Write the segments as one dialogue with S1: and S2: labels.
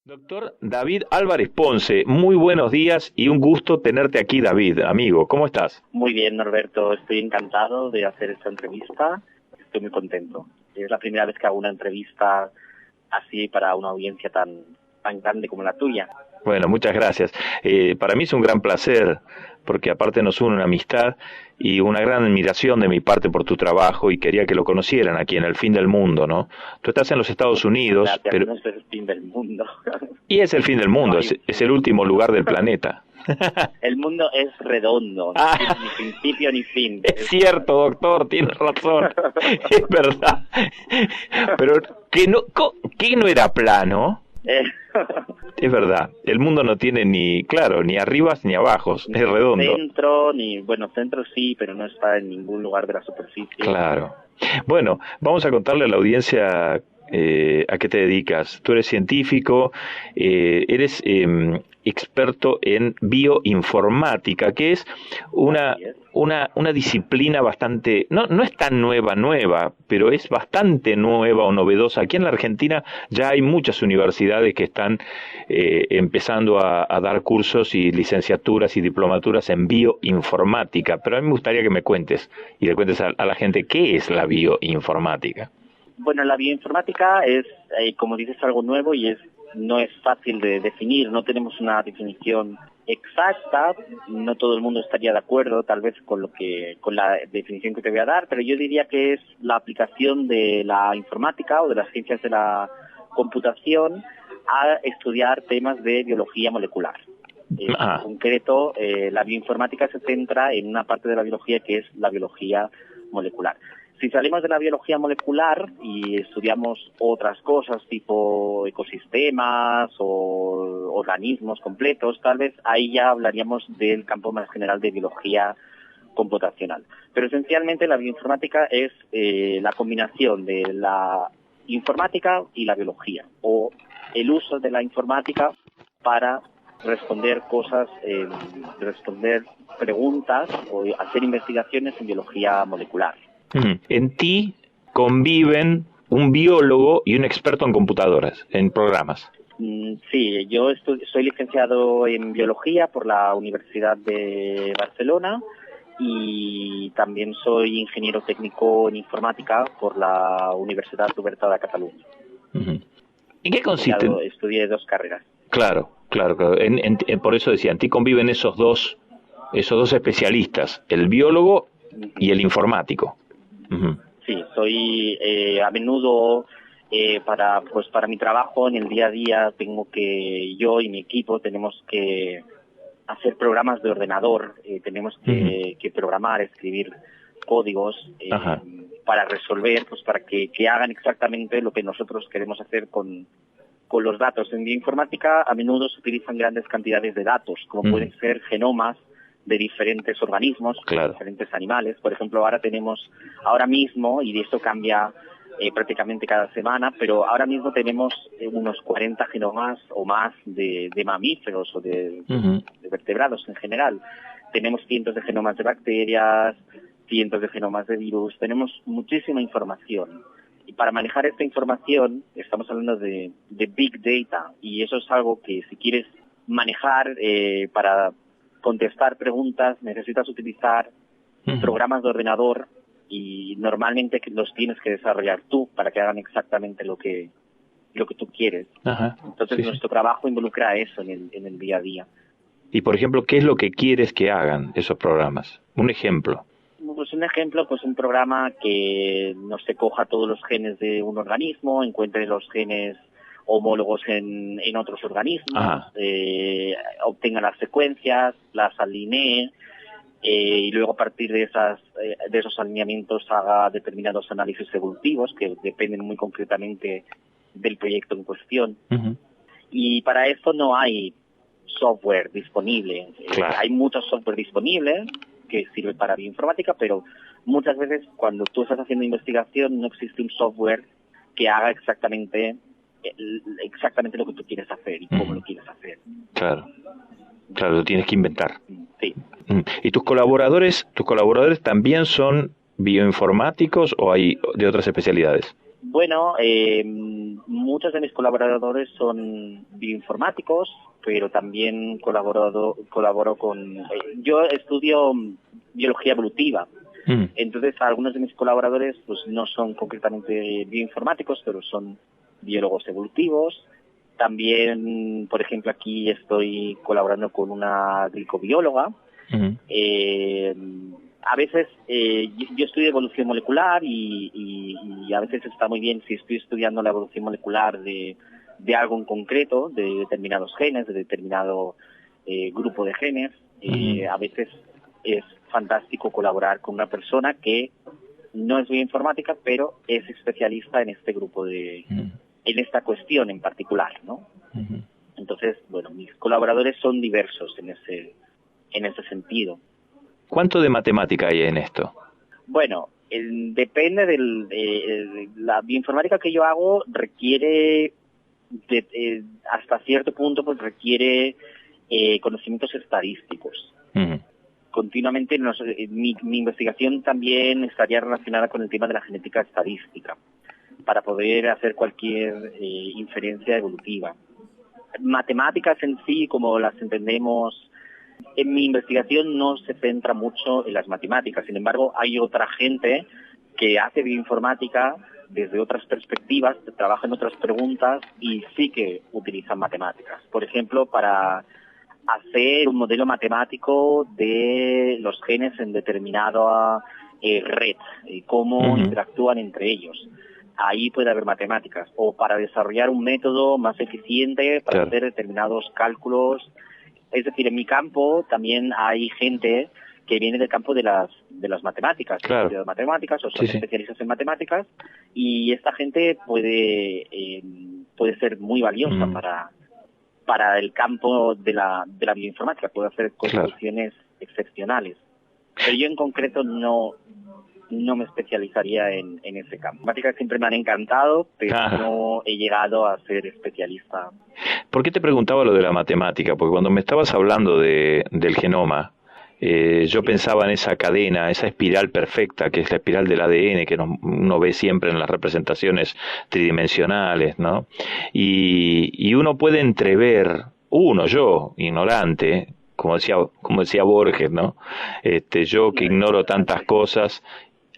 S1: Doctor David Álvarez Ponce, muy buenos días y un gusto tenerte aquí, David, amigo. ¿Cómo estás?
S2: Muy bien, Norberto. Estoy encantado de hacer esta entrevista. Estoy muy contento. Es la primera vez que hago una entrevista así para una audiencia tan grande como la tuya.
S1: Bueno, muchas gracias. Para mí es un gran placer, porque aparte nos une una amistad y una gran admiración de mi parte por tu trabajo y quería que lo conocieran aquí en el fin del mundo, ¿no? Tú estás en los Estados Unidos,
S2: Gracias,
S1: pero...
S2: no es el fin del mundo.
S1: Y es el fin del mundo, es el último lugar del planeta.
S2: El mundo es redondo, no tiene ni principio ni fin.
S1: Es cierto, doctor, tienes razón, es verdad. Pero que no era plano. Es verdad, el mundo no tiene ni arribas ni abajos, es redondo.
S2: Centro sí, pero no está en ningún lugar de la superficie.
S1: Claro. Bueno, vamos a contarle a la audiencia a qué te dedicas. Tú eres científico, eres experto en bioinformática, que es una disciplina bastante, no es tan nueva, pero es bastante nueva o novedosa. Aquí en la Argentina ya hay muchas universidades que están empezando a dar cursos y licenciaturas y diplomaturas en bioinformática, pero a mí me gustaría que me cuentes y le cuentes a la gente qué es la bioinformática.
S2: Bueno, la bioinformática es, como dices, algo nuevo y no es fácil de definir, no tenemos una definición exacta, no todo el mundo estaría de acuerdo tal vez con la definición que te voy a dar, pero yo diría que es la aplicación de la informática o de las ciencias de la computación a estudiar temas de biología molecular. En concreto, la bioinformática se centra en una parte de la biología que es la biología molecular. Si salimos de la biología molecular y estudiamos otras cosas tipo ecosistemas o organismos completos, tal vez ahí ya hablaríamos del campo más general de biología computacional. Pero esencialmente la bioinformática es la combinación de la informática y la biología, o el uso de la informática para responder preguntas o hacer investigaciones en biología molecular.
S1: En ti conviven un biólogo y un experto en computadoras, en programas.
S2: Sí, yo soy licenciado en biología por la Universidad de Barcelona y también soy ingeniero técnico en informática por la Universidad Oberta de Cataluña.
S1: ¿En qué consiste?
S2: Estudié 2 carreras.
S1: Claro. Por eso decía, en ti conviven esos dos especialistas, el biólogo y el informático.
S2: Sí, soy a menudo para mi trabajo en el día a día yo y mi equipo tenemos que hacer programas de ordenador, tenemos que programar, escribir códigos para resolver, para que hagan exactamente lo que nosotros queremos hacer con los datos. En bioinformática a menudo se utilizan grandes cantidades de datos, como pueden ser genomas de diferentes organismos, diferentes animales. Por ejemplo, ahora mismo, y esto cambia prácticamente cada semana, pero ahora mismo tenemos unos 40 genomas o más de mamíferos o de vertebrados en general. Tenemos cientos de genomas de bacterias, cientos de genomas de virus, tenemos muchísima información. Y para manejar esta información estamos hablando de Big Data, y eso es algo que si quieres manejar para contestar preguntas, necesitas utilizar programas de ordenador y normalmente los tienes que desarrollar tú para que hagan exactamente lo que tú quieres. Entonces nuestro trabajo involucra eso en el día a día.
S1: Y por ejemplo, ¿qué es lo que quieres que hagan esos programas? Un ejemplo.
S2: Pues un ejemplo, un programa que no se coja todos los genes de un organismo, encuentre los genes homólogos en otros organismos, obtenga las secuencias, las alinee y luego a partir de esos alineamientos haga determinados análisis evolutivos que dependen muy concretamente del proyecto en cuestión. Y para esto no hay software disponible. Hay mucho software disponible que sirve para bioinformática, pero muchas veces cuando tú estás haciendo investigación no existe un software que haga exactamente lo que tú quieres hacer y cómo lo quieres hacer.
S1: Claro, lo tienes que inventar.
S2: Sí.
S1: ¿Y tus colaboradores también son bioinformáticos o hay de otras especialidades?
S2: Bueno, muchos de mis colaboradores son bioinformáticos, pero también colaboro con... yo estudio biología evolutiva. Entonces, algunos de mis colaboradores pues no son concretamente bioinformáticos, pero son biólogos evolutivos. También, por ejemplo, aquí estoy colaborando con una glicobióloga. A veces yo estudio evolución molecular y a veces está muy bien si estoy estudiando la evolución molecular de algo en concreto, de determinados genes, de determinado grupo de genes. A veces es fantástico colaborar con una persona que no es bioinformática, pero es especialista en este grupo en esta cuestión en particular, ¿no? Entonces, bueno, mis colaboradores son diversos en ese sentido.
S1: ¿Cuánto de matemática hay en esto?
S2: Bueno, depende la bioinformática que yo hago requiere hasta cierto punto pues requiere conocimientos estadísticos. Continuamente mi investigación también estaría relacionada con el tema de la genética estadística para poder hacer cualquier inferencia evolutiva. Matemáticas en sí, como las entendemos, en mi investigación no se centra mucho en las matemáticas. Sin embargo, hay otra gente que hace bioinformática desde otras perspectivas, trabaja en otras preguntas y sí que utilizan matemáticas. Por ejemplo, para hacer un modelo matemático de los genes en determinada red y cómo interactúan entre ellos. Ahí puede haber matemáticas. O para desarrollar un método más eficiente para hacer determinados cálculos. Es decir, en mi campo también hay gente que viene del campo de las matemáticas, de las matemáticas o son especialistas en matemáticas, y esta gente puede ser muy valiosa para el campo de la bioinformática, puede hacer contribuciones excepcionales. Pero yo en concreto no me especializaría en ese campo. Matemáticas siempre me han encantado, pero no he llegado a ser especialista.
S1: ¿Por qué te preguntaba lo de la matemática? Porque cuando me estabas hablando del genoma, yo pensaba en esa cadena, esa espiral perfecta, que es la espiral del ADN, que uno ve siempre en las representaciones tridimensionales, ¿no? Y uno puede entrever, yo, ignorante, como decía Borges, ¿no? Yo que ignoro tantas cosas,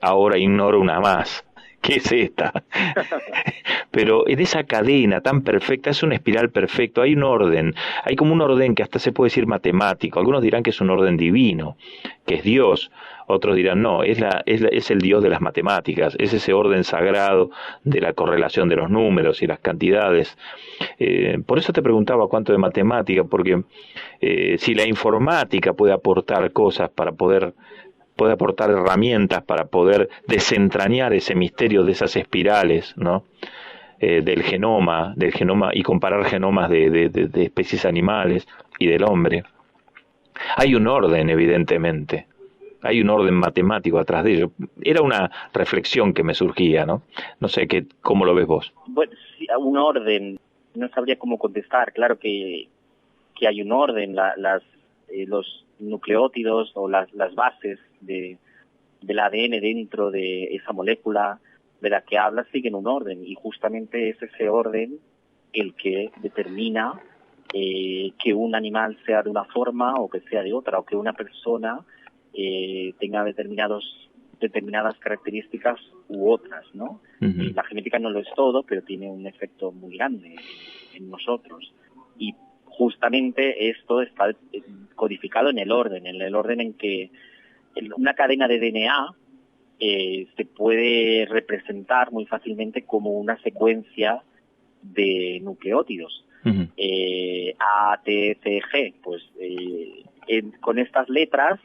S1: ahora ignoro una más. ¿Qué es esta? Pero en esa cadena tan perfecta, es una espiral perfecta, hay un orden, hay como un orden que hasta se puede decir matemático. Algunos dirán que es un orden divino, que es Dios, otros dirán no, es el Dios de las matemáticas, es ese orden sagrado de la correlación de los números y las cantidades. Por eso te preguntaba cuánto de matemática, porque si la informática puede aportar cosas puede aportar herramientas para poder desentrañar ese misterio de esas espirales, ¿no? Del genoma y comparar genomas de especies animales y del hombre. Hay un orden, evidentemente. Hay un orden matemático atrás de ello. Era una reflexión que me surgía, ¿no? No sé, ¿cómo lo ves vos?
S2: Bueno, sí, un orden. No sabría cómo contestar. Claro que hay un orden. Los nucleótidos o las bases del ADN dentro de esa molécula de la que hablas siguen un orden, y justamente es ese orden el que determina que un animal sea de una forma o que sea de otra, o que una persona tenga determinadas características u otras, ¿no? La genética no lo es todo, pero tiene un efecto muy grande en nosotros. Y justamente esto está codificado en el orden en que una cadena de DNA se puede representar muy fácilmente como una secuencia de nucleótidos. A, T, C, G. Pues con estas letras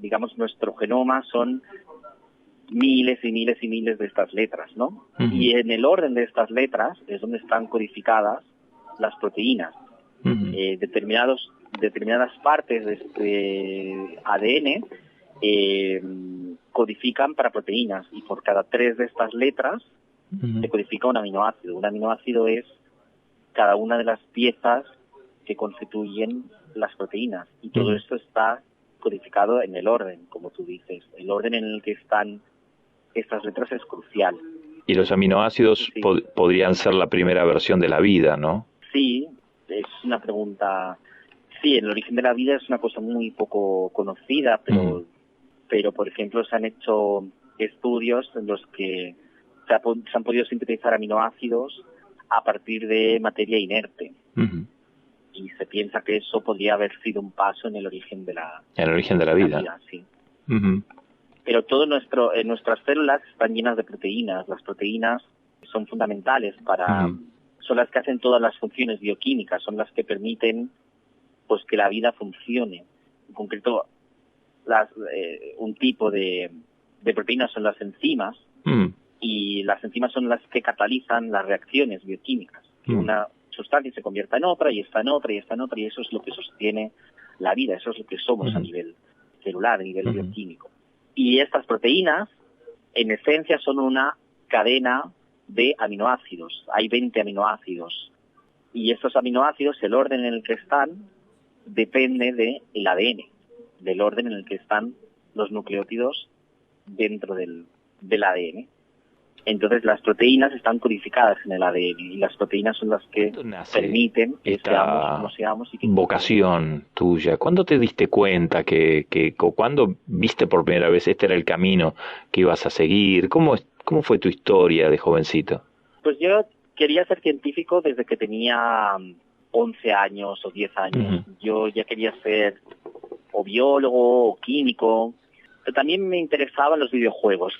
S2: digamos, nuestro genoma son miles y miles y miles de estas letras, ¿no? Y en el orden de estas letras es donde están codificadas las proteínas. Determinadas partes de este ADN codifican para proteínas, y por cada 3 de estas letras se codifica un aminoácido. Un aminoácido es cada una de las piezas que constituyen las proteínas, y todo esto está codificado en el orden, como tú dices. El orden en el que están estas letras es crucial.
S1: Y los aminoácidos
S2: Sí.
S1: podrían ser la primera versión de la vida, ¿no?
S2: Sí, es una pregunta. Sí, el origen de la vida es una cosa muy poco conocida, pero por ejemplo se han hecho estudios en los que se han podido sintetizar aminoácidos a partir de materia inerte.
S1: Ujú.
S2: Y se piensa que eso podría haber sido un paso en el origen de
S1: El origen de la vida.
S2: sí.
S1: Ujú.
S2: Pero nuestras células están llenas de proteínas. Las proteínas son fundamentales son las que hacen todas las funciones bioquímicas, son las que permiten pues que la vida funcione. En concreto, un tipo de proteínas son las enzimas, y las enzimas son las que catalizan las reacciones bioquímicas. Que una sustancia se convierta en otra, y esta en otra, y esta en otra, y eso es lo que sostiene la vida, eso es lo que somos a nivel celular, a nivel bioquímico. Y estas proteínas, en esencia, son una cadena de aminoácidos. Hay 20 aminoácidos. Y estos aminoácidos, el orden en el que están, depende del ADN, del orden en el que están los nucleótidos dentro del ADN. Entonces las proteínas están codificadas en el ADN y las proteínas son las que permiten que seamos como seamos. Y que
S1: vocación tuya, ¿cuándo te diste cuenta cuándo viste por primera vez este era el camino que ibas a seguir? ¿Cómo fue tu historia de jovencito?
S2: Pues yo quería ser científico desde que tenía 11 años o 10 años. Yo ya quería ser o biólogo o químico, pero también me interesaban los videojuegos.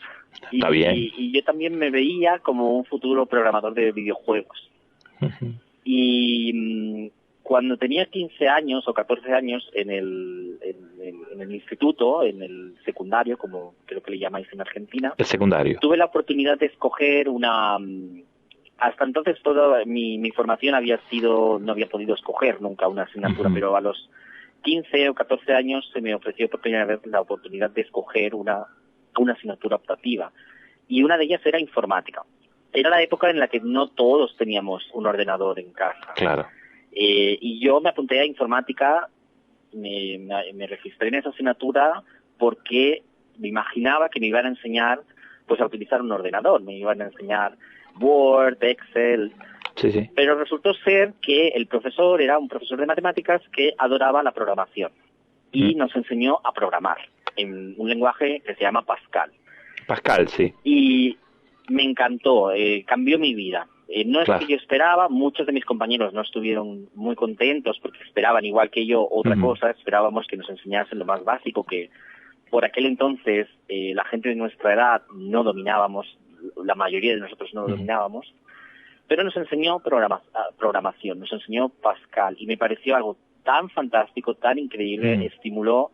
S1: Está bien.
S2: Y yo también me veía como un futuro programador de videojuegos. Y cuando tenía 15 años o 14 años en el instituto, en el secundario, como creo que le llamáis en Argentina.
S1: El secundario.
S2: Tuve la oportunidad de escoger hasta entonces toda mi formación no había podido escoger nunca una asignatura, pero a los 15 o 14 años se me ofreció por primera vez la oportunidad de escoger una asignatura optativa. Y una de ellas era informática. Era la época en la que no todos teníamos un ordenador en casa.
S1: Claro.
S2: Y yo me apunté a informática, me registré en esa asignatura porque me imaginaba que me iban a enseñar pues a utilizar un ordenador, me iban a enseñar Word, Excel.
S1: Sí.
S2: Pero resultó ser que el profesor era un profesor de matemáticas que adoraba la programación y nos enseñó a programar en un lenguaje que se llama Pascal.
S1: Pascal, sí.
S2: Y me encantó, cambió mi vida. No es que yo esperaba, muchos de mis compañeros no estuvieron muy contentos porque esperaban igual que yo otra cosa, esperábamos que nos enseñasen lo más básico que por aquel entonces la gente de nuestra edad no dominábamos, la mayoría de nosotros no dominábamos, pero nos enseñó programación, nos enseñó Pascal y me pareció algo tan fantástico, tan increíble, estimuló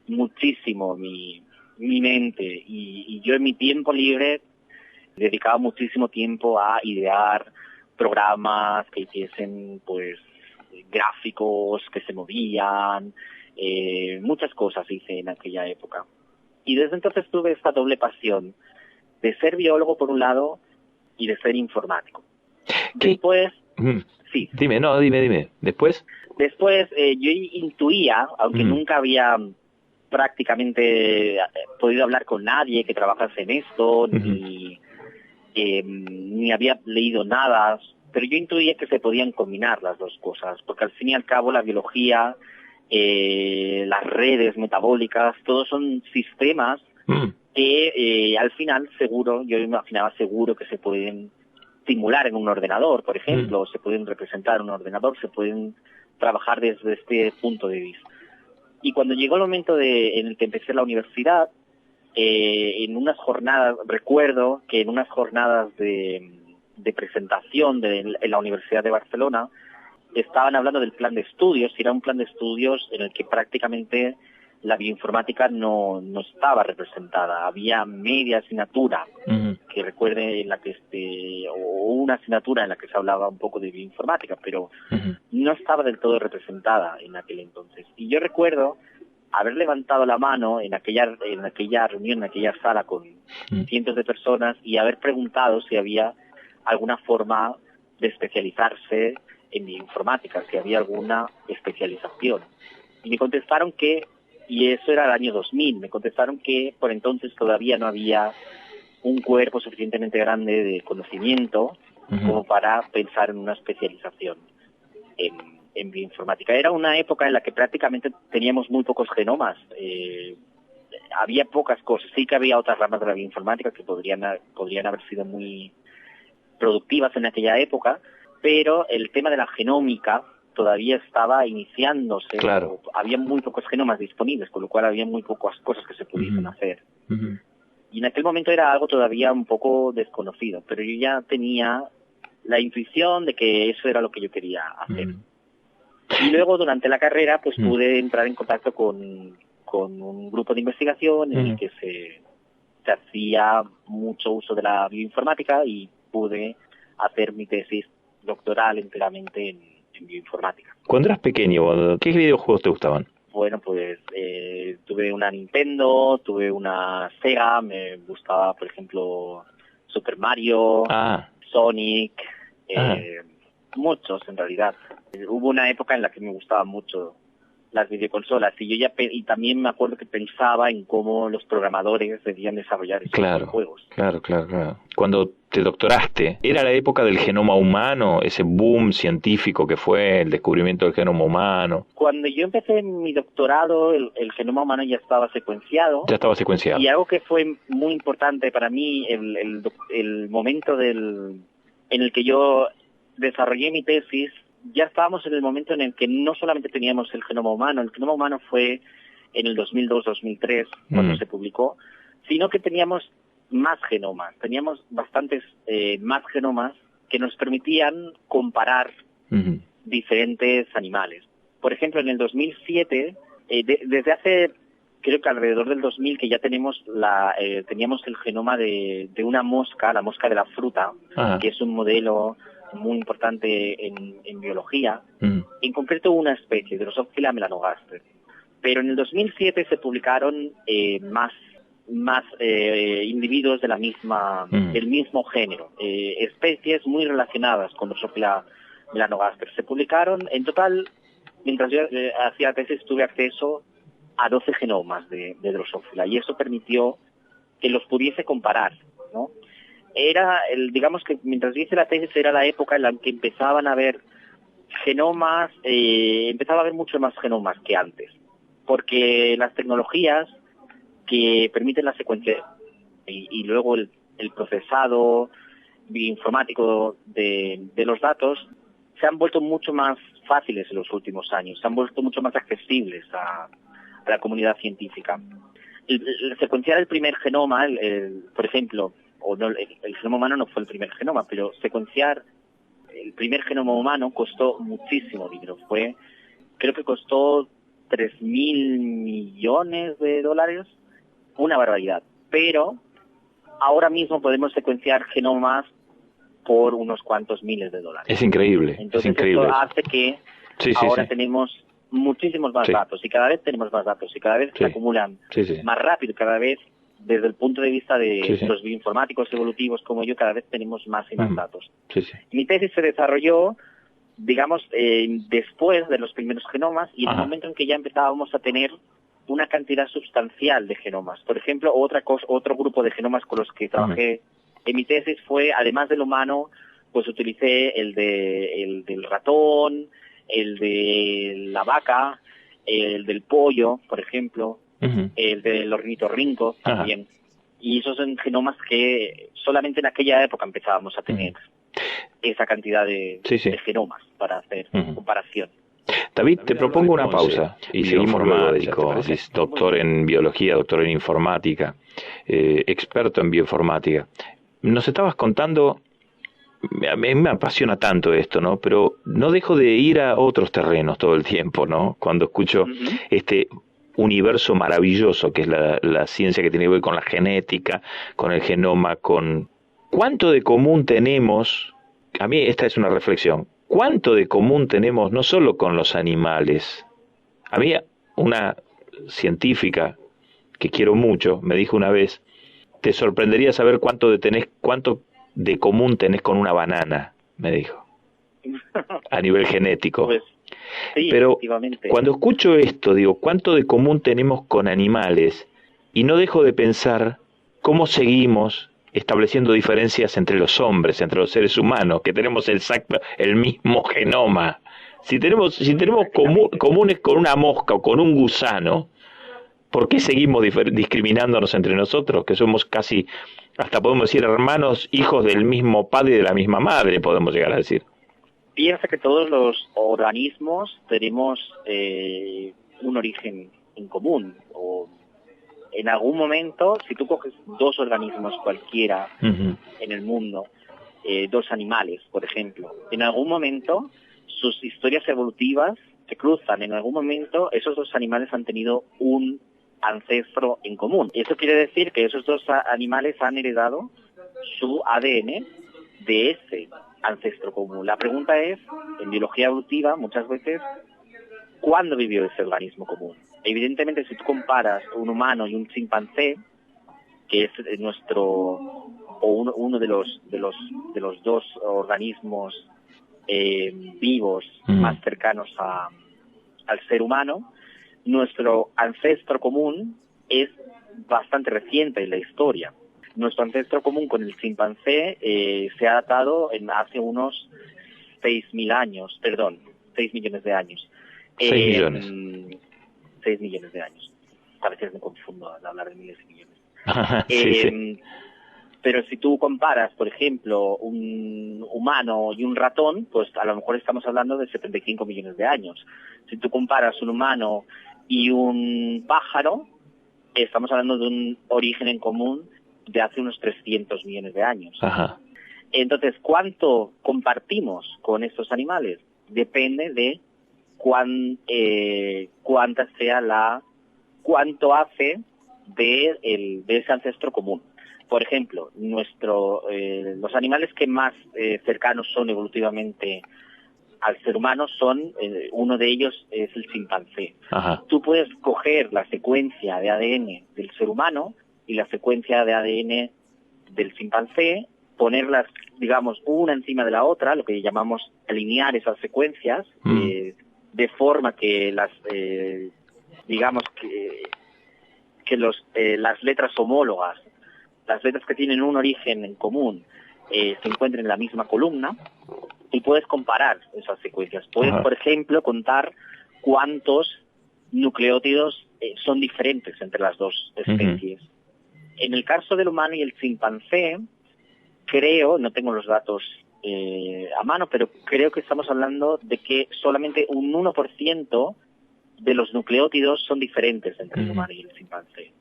S2: muchísimo mi mente y yo en mi tiempo libre dedicaba muchísimo tiempo a idear programas que hiciesen pues gráficos que se movían, muchas cosas hice en aquella época. Y desde entonces tuve esta doble pasión de ser biólogo por un lado y de ser informático. Después, sí.
S1: Dime. ¿Después?
S2: Después yo intuía, aunque nunca había prácticamente podido hablar con nadie que trabajase en esto, ni había leído nada, pero yo intuía que se podían combinar las dos cosas, porque al fin y al cabo la biología, las redes metabólicas, todos son sistemas que al final yo me imaginaba seguro que se pueden simular en un ordenador, por ejemplo, se pueden representar en un ordenador, se pueden trabajar desde este punto de vista. Y cuando llegó el momento en el que empecé la universidad, en unas jornadas, recuerdo que en unas jornadas de presentación en la Universidad de Barcelona, estaban hablando del plan de estudios, y era un plan de estudios en el que prácticamente la bioinformática no estaba representada. Había media asignatura, que recuerde, en la que o una asignatura en la que se hablaba un poco de bioinformática, pero no estaba del todo representada en aquel entonces. Y yo recuerdo haber levantado la mano en aquella reunión, en aquella sala con cientos de personas y haber preguntado si había alguna forma de especializarse en bioinformática, si había alguna especialización. Y me contestaron que, y eso era el año 2000, me contestaron que por entonces todavía no había un cuerpo suficientemente grande de conocimiento como para pensar en una especialización en bioinformática. Era una época en la que prácticamente teníamos muy pocos genomas. Había pocas cosas. Sí que había otras ramas de la bioinformática que podrían haber sido muy productivas en aquella época, pero el tema de la genómica todavía estaba iniciándose.
S1: Claro.
S2: Había muy pocos genomas disponibles, con lo cual había muy pocas cosas que se pudiesen hacer. Y en aquel momento era algo todavía un poco desconocido, pero yo ya tenía la intuición de que eso era lo que yo quería hacer. Y luego, durante la carrera, pues pude entrar en contacto con un grupo de investigación en el que se hacía mucho uso de la bioinformática y pude hacer mi tesis doctoral enteramente en bioinformática.
S1: Cuando eras pequeño, ¿qué videojuegos te gustaban?
S2: Bueno, pues tuve una Nintendo, tuve una Sega, me gustaba, por ejemplo, Super Mario, Sonic, muchos en realidad. Hubo una época en la que me gustaban mucho las videoconsolas y también me acuerdo que pensaba en cómo los programadores debían desarrollar esos juegos. Claro.
S1: Cuando te doctoraste, ¿era la época del genoma humano, ese boom científico que fue el descubrimiento del genoma humano?
S2: Cuando yo empecé mi doctorado, el genoma humano ya estaba secuenciado.
S1: Ya estaba secuenciado.
S2: Y algo que fue muy importante para mí, el momento en el que yo desarrollé mi tesis, ya estábamos en el momento en el que no solamente teníamos el genoma humano fue en el 2002-2003 cuando se publicó, sino que teníamos más genomas, teníamos bastantes más genomas que nos permitían comparar diferentes animales. Por ejemplo, en el 2007, desde hace, creo que alrededor del 2000, que ya teníamos el genoma de una mosca, la mosca de la fruta, que es un modelo muy importante en biología, en concreto una especie, Drosophila melanogaster. Pero en el 2007 se publicaron más individuos de del mismo género, especies muy relacionadas con Drosophila melanogaster. Se publicaron, en total, mientras yo hacía tesis, tuve acceso a 12 genomas de Drosophila, y eso permitió que los pudiese comparar, ¿no? Digamos que mientras yo hice la tesis era la época en la que empezaban a haber genomas, empezaba a haber mucho más genomas que antes, porque las tecnologías que permiten la secuencia y luego el procesado bioinformático de los datos se han vuelto mucho más fáciles en los últimos años, se han vuelto mucho más accesibles a la comunidad científica. El secuenciar el primer genoma, por ejemplo, el genoma humano no fue el primer genoma, pero secuenciar el primer genoma humano costó muchísimo dinero. Creo que costó $3.000 millones, una barbaridad. Pero ahora mismo podemos secuenciar genomas por unos cuantos miles de dólares.
S1: Es increíble.
S2: Entonces esto hace que ahora tenemos muchísimos más datos, y cada vez tenemos más datos, y cada vez se acumulan más rápido, cada vez desde el punto de vista de los bioinformáticos evolutivos como yo, cada vez tenemos más y más datos. Mi tesis se desarrolló, digamos, después de los primeros genomas, y en el momento en que ya empezábamos a tener una cantidad sustancial de genomas. Por ejemplo, otro grupo de genomas con los que trabajé en mi tesis fue, además del humano, pues utilicé el del ratón, el de la vaca, el del pollo, por ejemplo, el del ornitorrinco también. Y esos son genomas que solamente en aquella época empezábamos a tener esa cantidad de genomas para hacer comparación.
S1: David, te propongo una pausa y seguimos luego de ella. Es doctor en biología, doctor en informática, experto en bioinformática. Nos estabas contando, a mí me apasiona tanto esto, ¿no? Pero no dejo de ir a otros terrenos todo el tiempo, ¿no? Cuando escucho este universo maravilloso que es la ciencia que tiene que ver con la genética, con el genoma, con cuánto de común tenemos. A mí esta es una reflexión. ¿Cuánto de común tenemos no solo con los animales? A mí una científica que quiero mucho me dijo una vez, te sorprendería saber cuánto de común tenés con una banana, me dijo, a nivel genético.
S2: Pues, sí,
S1: pero cuando escucho esto, digo, ¿cuánto de común tenemos con animales? Y no dejo de pensar cómo seguimos estableciendo diferencias entre los hombres, entre los seres humanos, que tenemos el mismo genoma. Si tenemos comunes con una mosca o con un gusano, ¿por qué seguimos discriminándonos entre nosotros, que somos casi, hasta podemos decir, hermanos, hijos del mismo padre y de la misma madre, podemos llegar a decir?
S2: Piensa que todos los organismos tenemos un origen en común, o en algún momento, si tú coges dos organismos cualquiera en el mundo, dos animales, por ejemplo, en algún momento sus historias evolutivas se cruzan, en algún momento esos dos animales han tenido un ancestro en común. Eso quiere decir que esos dos animales han heredado su ADN de ese ancestro común. La pregunta es, en biología evolutiva, muchas veces, ¿cuándo vivió ese organismo común? Evidentemente, si tú comparas un humano y un chimpancé, que es nuestro, o uno de los dos organismos vivos más cercanos al ser humano, nuestro ancestro común es bastante reciente en la historia. Nuestro ancestro común con el chimpancé se ha datado hace unos 6 millones de años.
S1: 6 millones.
S2: 6 millones de años. A veces me confundo al hablar de miles y millones.
S1: Sí.
S2: Pero si tú comparas, por ejemplo, un humano y un ratón, pues a lo mejor estamos hablando de 75 millones de años. Si tú comparas un humano y un pájaro, estamos hablando de un origen en común de hace unos 300 millones de años.
S1: Ajá.
S2: Entonces, ¿cuánto compartimos con estos animales? Depende de cuánta sea cuánto hace de ese ancestro común. Por ejemplo, los animales que más cercanos son evolutivamente al ser humano son, uno de ellos es el chimpancé.
S1: Ajá.
S2: Tú puedes coger la secuencia de ADN del ser humano y la secuencia de ADN del chimpancé, ponerlas, digamos, una encima de la otra, lo que llamamos alinear esas secuencias, de forma que digamos que las letras homólogas, las letras que tienen un origen en común, se encuentren en la misma columna, y puedes comparar esas secuencias. Puedes, por ejemplo, contar cuántos nucleótidos son diferentes entre las dos especies. En el caso del humano y el chimpancé, creo, no tengo los datos a mano, pero creo que estamos hablando de que solamente un 1% de los nucleótidos son diferentes entre el humano y el chimpancé.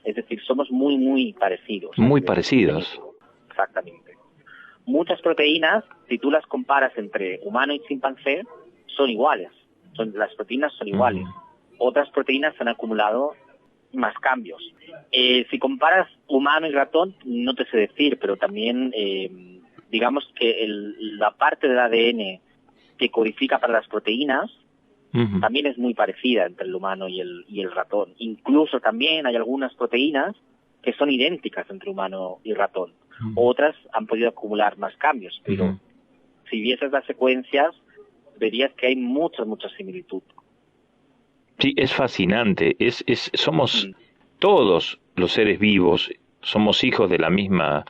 S2: Es decir, somos muy, muy parecidos.
S1: Muy parecidos.
S2: Exactamente. Muchas proteínas, si tú las comparas entre humano y chimpancé, son iguales. Las proteínas son iguales. Otras proteínas han acumulado más cambios. Si comparas humano y ratón, no te sé decir, pero también digamos que la parte del ADN que codifica para las proteínas también es muy parecida entre el humano y el ratón. Incluso también hay algunas proteínas que son idénticas entre humano y ratón. Otras han podido acumular más cambios, pero si vieses las secuencias, verías que hay mucha similitud.
S1: Sí, es fascinante. Somos todos los seres vivos, somos hijos de la misma,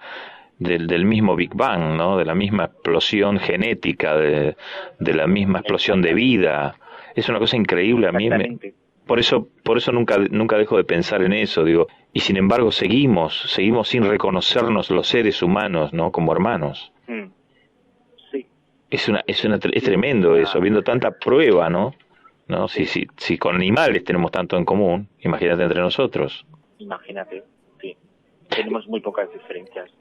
S1: del mismo Big Bang, ¿no? De la misma explosión genética, de la misma explosión de vida. Es una cosa increíble a mí. Por eso nunca dejo de pensar en eso, digo. Y sin embargo seguimos sin reconocernos los seres humanos, ¿no? Como hermanos.
S2: Sí.
S1: Es tremendo eso, viendo tanta prueba, ¿no? Si con animales tenemos tanto en común, imagínate entre nosotros.
S2: Imagínate, sí. Tenemos muy pocas diferencias,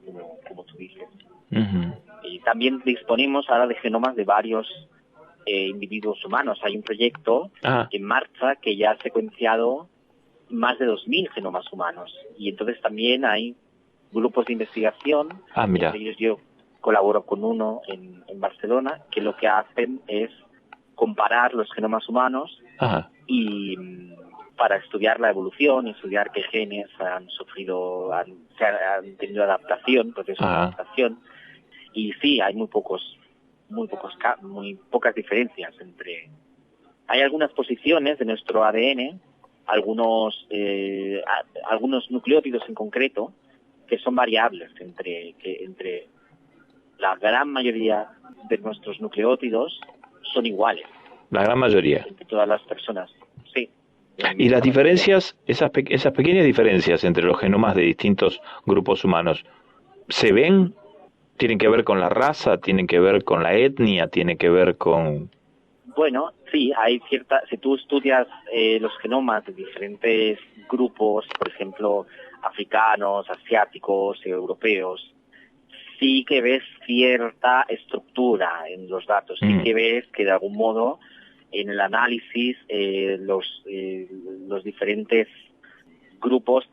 S2: como tú dices. Y también disponemos ahora de genomas de varios individuos humanos. Hay un proyecto en marcha que ya ha secuenciado más de 2.000 genomas humanos. Y entonces también hay grupos de investigación.
S1: Mira.
S2: Entre ellos yo colaboro con uno en Barcelona, que lo que hacen es comparar los genomas humanos y para estudiar la evolución, estudiar qué genes han tenido adaptación, procesos de adaptación. Y sí, hay muy pocas diferencias hay algunas posiciones de nuestro ADN, algunos nucleótidos en concreto, que son variables entre la gran mayoría de nuestros nucleótidos son iguales.
S1: La gran mayoría.
S2: Entre todas las personas, sí.
S1: Y las diferencias, esas pequeñas diferencias entre los genomas de distintos grupos humanos, ¿se ven? ¿Tienen que ver con la raza? ¿Tienen que ver con la etnia? ¿Tienen que ver con...?
S2: Bueno, sí, hay si tú estudias los genomas de diferentes grupos, por ejemplo, africanos, asiáticos, europeos, sí que ves cierta estructura en los datos, sí que ves que de algún modo en el análisis los diferentes grupos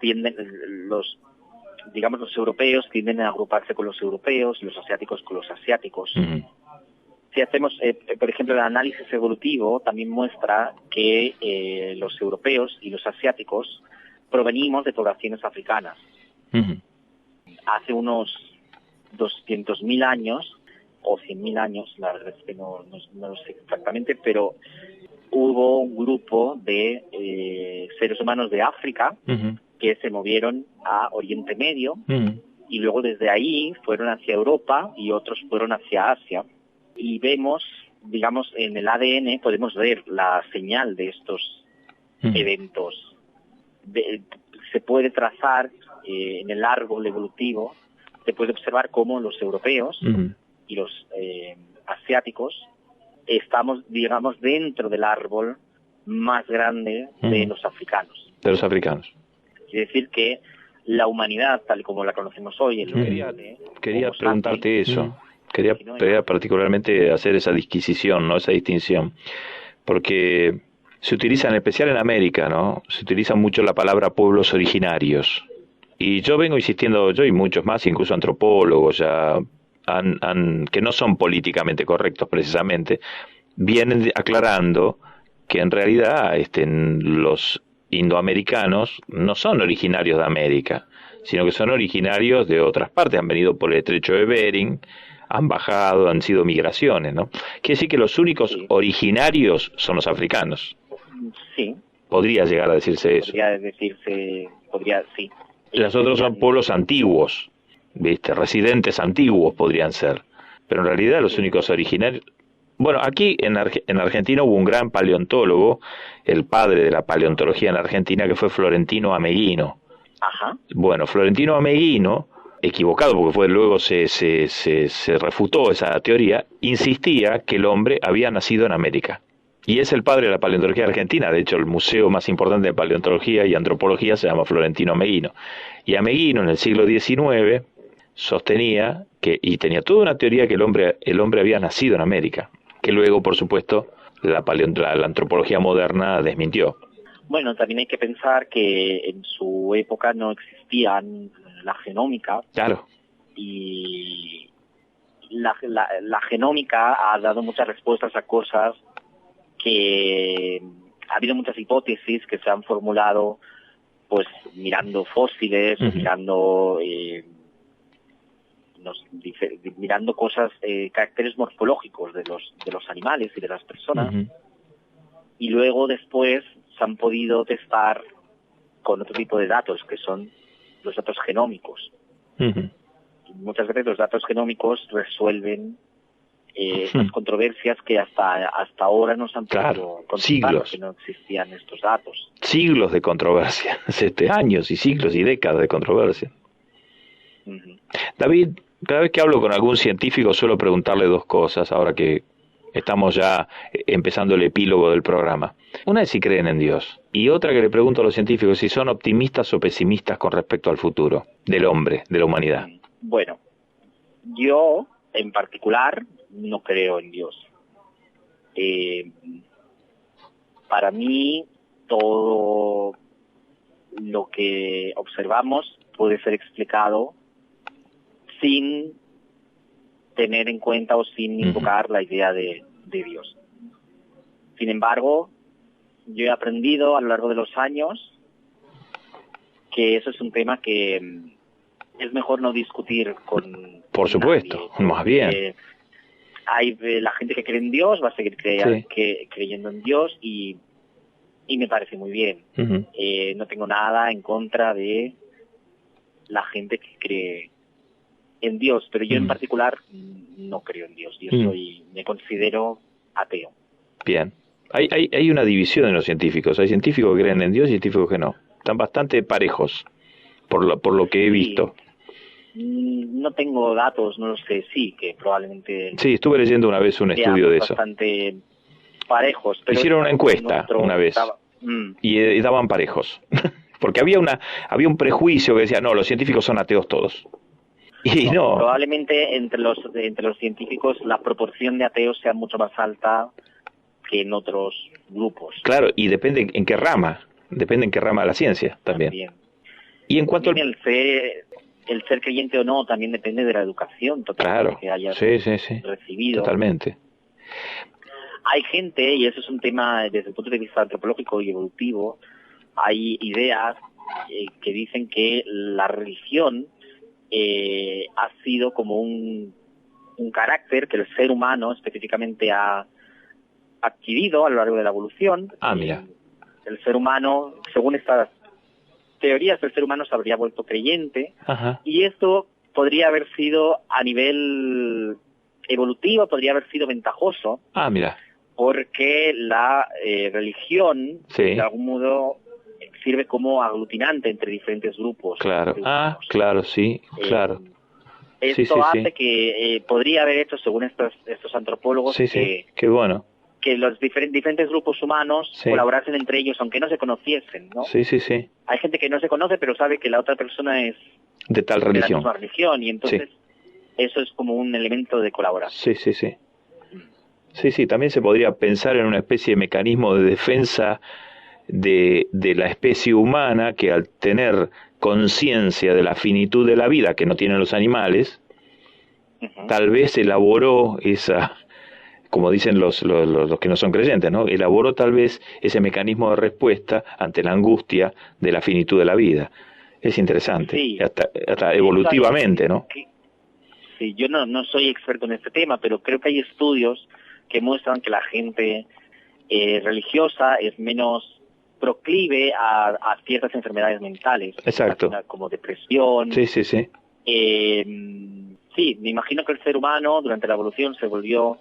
S2: los europeos tienden a agruparse con los europeos, los asiáticos con los asiáticos. Si hacemos, por ejemplo, el análisis evolutivo también muestra que los europeos y los asiáticos provenimos de poblaciones africanas. Hace unos 200.000 años, o 100.000 años, la verdad es que no lo sé exactamente, pero hubo un grupo de seres humanos de África que se movieron a Oriente Medio y luego desde ahí fueron hacia Europa y otros fueron hacia Asia. Y vemos, digamos, en el ADN podemos ver la señal de estos eventos. Se puede trazar en el árbol evolutivo, se puede observar cómo los europeos y los asiáticos estamos, digamos, dentro del árbol más grande de los africanos.
S1: De los africanos.
S2: Quiere decir que la humanidad, tal y como la conocemos hoy,
S1: quería preguntarte eso. Quería particularmente hacer esa disquisición, ¿no? Esa distinción. Porque se utiliza, en especial en América, ¿no? Se utiliza mucho la palabra pueblos originarios. Y yo vengo insistiendo, yo y muchos más, incluso antropólogos ya que no son políticamente correctos precisamente, vienen aclarando que en realidad los indoamericanos no son originarios de América, sino que son originarios de otras partes, han venido por el estrecho de Bering, han bajado, han sido migraciones, ¿no? Quiere decir que los únicos originarios son los africanos.
S2: Sí.
S1: Podría llegar a decirse eso.
S2: Sí.
S1: Los otros son pueblos antiguos, ¿viste? Residentes antiguos podrían ser. Pero en realidad los únicos originarios... Bueno, aquí en Argentina hubo un gran paleontólogo, el padre de la paleontología en Argentina, que fue Florentino Ameghino.
S2: Ajá.
S1: Bueno, Florentino Ameghino, equivocado porque luego se refutó esa teoría, insistía que el hombre había nacido en América. Y es el padre de la paleontología argentina. De hecho, el museo más importante de paleontología y antropología se llama Florentino Ameghino. Y Ameghino en el siglo XIX sostenía y tenía toda una teoría que el hombre había nacido en América, que luego, por supuesto, la antropología moderna desmintió.
S2: Bueno, también hay que pensar que en su época no existía la genómica.
S1: Claro.
S2: Y la genómica ha dado muchas respuestas a cosas que ha habido muchas hipótesis que se han formulado pues mirando fósiles, mirando mirando cosas, caracteres morfológicos de los animales y de las personas, y luego después se han podido testar con otro tipo de datos que son los datos genómicos. Muchas veces los datos genómicos resuelven estas controversias que hasta ahora no se han podido contestar, porque no existían estos datos.
S1: Siglos de controversia, años y siglos y décadas de controversia. David, cada vez que hablo con algún científico suelo preguntarle dos cosas, ahora que estamos ya empezando el epílogo del programa. Una es si creen en Dios, y otra que le pregunto a los científicos si son optimistas o pesimistas con respecto al futuro del hombre, de la humanidad.
S2: Bueno, yo en particular no creo en Dios. Para mí todo lo que observamos puede ser explicado sin tener en cuenta o sin invocar la idea de Dios. Sin embargo, yo he aprendido a lo largo de los años que eso es un tema que es mejor no discutir con
S1: Por supuesto, nadie. Más bien.
S2: Hay la gente que cree en Dios, va a seguir creyendo en Dios y me parece muy bien. No tengo nada en contra de la gente que cree en Dios, pero yo en particular no creo en Dios. Yo me considero ateo.
S1: Bien. Hay una división en los científicos. Hay científicos que creen en Dios y científicos que no. Están bastante parejos, por lo que he visto.
S2: No tengo datos, no lo sé, sí, que probablemente...
S1: Sí, estuve leyendo una vez un estudio de eso.
S2: Bastante parejos. Pero
S1: hicieron una encuesta una vez y daban parejos. Porque había un prejuicio que decía, no, los científicos son ateos todos. Y no.
S2: Probablemente entre los científicos la proporción de ateos sea mucho más alta que en otros grupos.
S1: Claro, y depende en qué rama de la ciencia también. Y en cuanto
S2: el ser creyente o no también depende de la educación total que hayas recibido.
S1: Totalmente.
S2: Hay gente, y eso es un tema desde el punto de vista antropológico y evolutivo, hay ideas que dicen que la religión ha sido como un carácter que el ser humano específicamente ha adquirido a lo largo de la evolución.
S1: Mira.
S2: El ser humano, según estas teorías, el ser humano se habría vuelto creyente. Y esto podría haber sido a nivel evolutivo, podría haber sido ventajoso.
S1: Mira.
S2: Porque la religión, de algún modo, sirve como aglutinante entre diferentes grupos.
S1: Claro. Claro, sí, claro.
S2: Esto hace que podría haber hecho, según estos antropólogos,
S1: qué bueno,
S2: que los diferentes grupos humanos colaborasen entre ellos, aunque no se conociesen, ¿no?
S1: Sí.
S2: Hay gente que no se conoce, pero sabe que la otra persona es
S1: de tal religión.
S2: De la misma religión, y entonces eso es como un elemento de colaboración.
S1: Sí, también se podría pensar en una especie de mecanismo de defensa de la especie humana, que al tener conciencia de la finitud de la vida que no tienen los animales, tal vez elaboró esa, como dicen los que no son creyentes, ¿no? Elaboró tal vez ese mecanismo de respuesta ante la angustia de la finitud de la vida. Es interesante, hasta evolutivamente, ¿no?
S2: Sí, yo no soy experto en este tema, pero creo que hay estudios que muestran que la gente religiosa es menos proclive a ciertas enfermedades mentales.
S1: Exacto.
S2: Como depresión.
S1: Sí.
S2: Sí, me imagino que el ser humano durante la evolución se volvió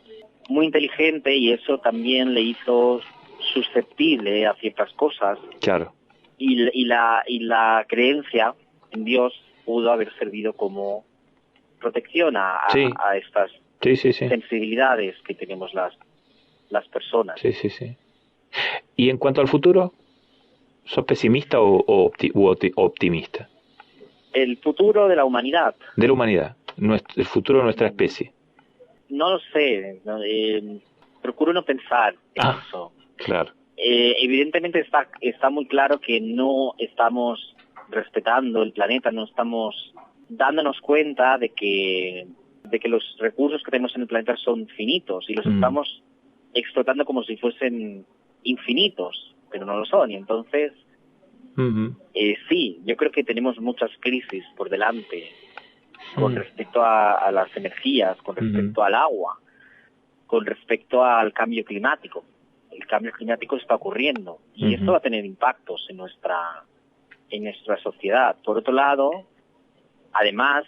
S2: muy inteligente y eso también le hizo susceptible a ciertas cosas.
S1: Claro.
S2: Y la creencia en Dios pudo haber servido como protección a estas sensibilidades que tenemos las personas.
S1: Sí. ¿Y en cuanto al futuro? ¿Sos pesimista o optimista?
S2: El futuro de la humanidad.
S1: De la humanidad, el futuro de nuestra especie.
S2: No lo sé, procuro no pensar en eso.
S1: Claro.
S2: Evidentemente está muy claro que no estamos respetando el planeta, no estamos dándonos cuenta de que los recursos que tenemos en el planeta son finitos y los estamos explotando como si fuesen infinitos, pero no lo son. Y entonces, yo creo que tenemos muchas crisis por delante con respecto a las energías, con respecto al agua, con respecto al cambio climático. El cambio climático está ocurriendo y esto va a tener impactos en nuestra sociedad. Por otro lado, además,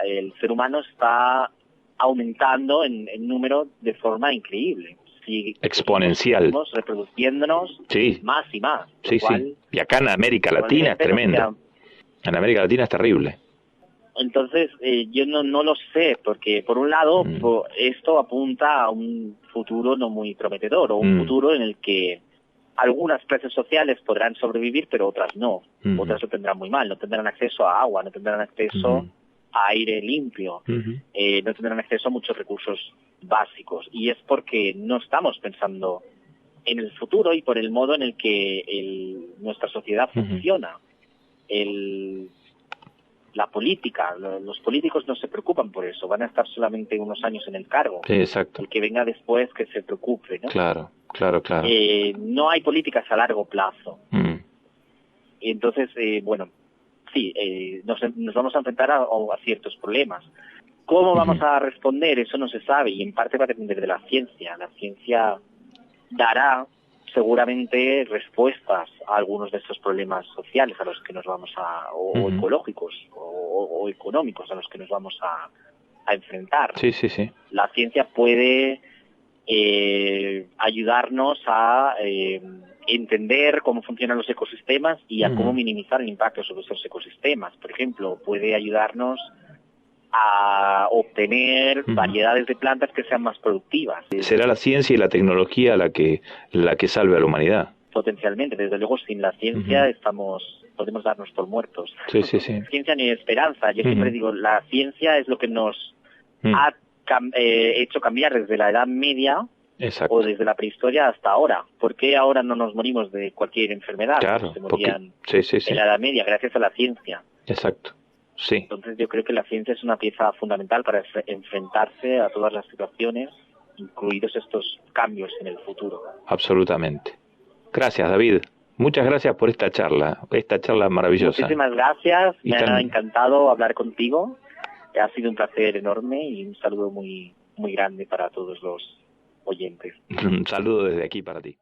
S2: el ser humano está aumentando en número de forma increíble.
S1: Exponencial.
S2: Estamos reproduciéndonos más y más.
S1: Sí. Y acá en América Latina es tremendo. En América Latina es terrible.
S2: Entonces, yo no lo sé, porque por un lado esto apunta a un futuro no muy prometedor, o un futuro en el que algunas clases sociales podrán sobrevivir, pero otras no. Otras lo tendrán muy mal, no tendrán acceso a agua, no tendrán acceso a aire limpio, no tendrán acceso a muchos recursos básicos. Y es porque no estamos pensando en el futuro y por el modo en el que nuestra sociedad funciona. La política, los políticos no se preocupan por eso, van a estar solamente unos años en el cargo.
S1: Sí, exacto.
S2: El que venga después que se preocupe, ¿no?
S1: Claro.
S2: No hay políticas a largo plazo. Entonces, nos vamos a enfrentar a ciertos problemas. ¿Cómo vamos a responder? Eso no se sabe y en parte va a depender de la ciencia. La ciencia dará, seguramente respuestas a algunos de estos problemas sociales a los que nos vamos o ecológicos o económicos a los que nos vamos a enfrentar.
S1: Sí, sí, sí.
S2: La ciencia puede ayudarnos a entender cómo funcionan los ecosistemas y a cómo minimizar el impacto sobre esos ecosistemas. Por ejemplo, puede ayudarnos a obtener variedades de plantas que sean más productivas.
S1: Será la ciencia y la tecnología la que salve a la humanidad.
S2: Potencialmente, desde luego, sin la ciencia podemos darnos por muertos.
S1: Sí, sí, sí.
S2: Ciencia ni esperanza. Yo siempre digo, la ciencia es lo que nos ha hecho cambiar desde la Edad Media.
S1: Exacto.
S2: O desde la prehistoria hasta ahora. ¿Por qué ahora no nos morimos de cualquier enfermedad?
S1: Claro,
S2: se morían
S1: sí.
S2: en la Edad Media, gracias a la ciencia.
S1: Exacto. Sí.
S2: Entonces yo creo que la ciencia es una pieza fundamental para enfrentarse a todas las situaciones, incluidos estos cambios en el futuro.
S1: Absolutamente. Gracias, David. Muchas gracias por esta charla maravillosa.
S2: Muchísimas gracias, me ha encantado hablar contigo. Ha sido un placer enorme y un saludo muy, muy grande para todos los oyentes.
S1: Un saludo desde aquí para ti.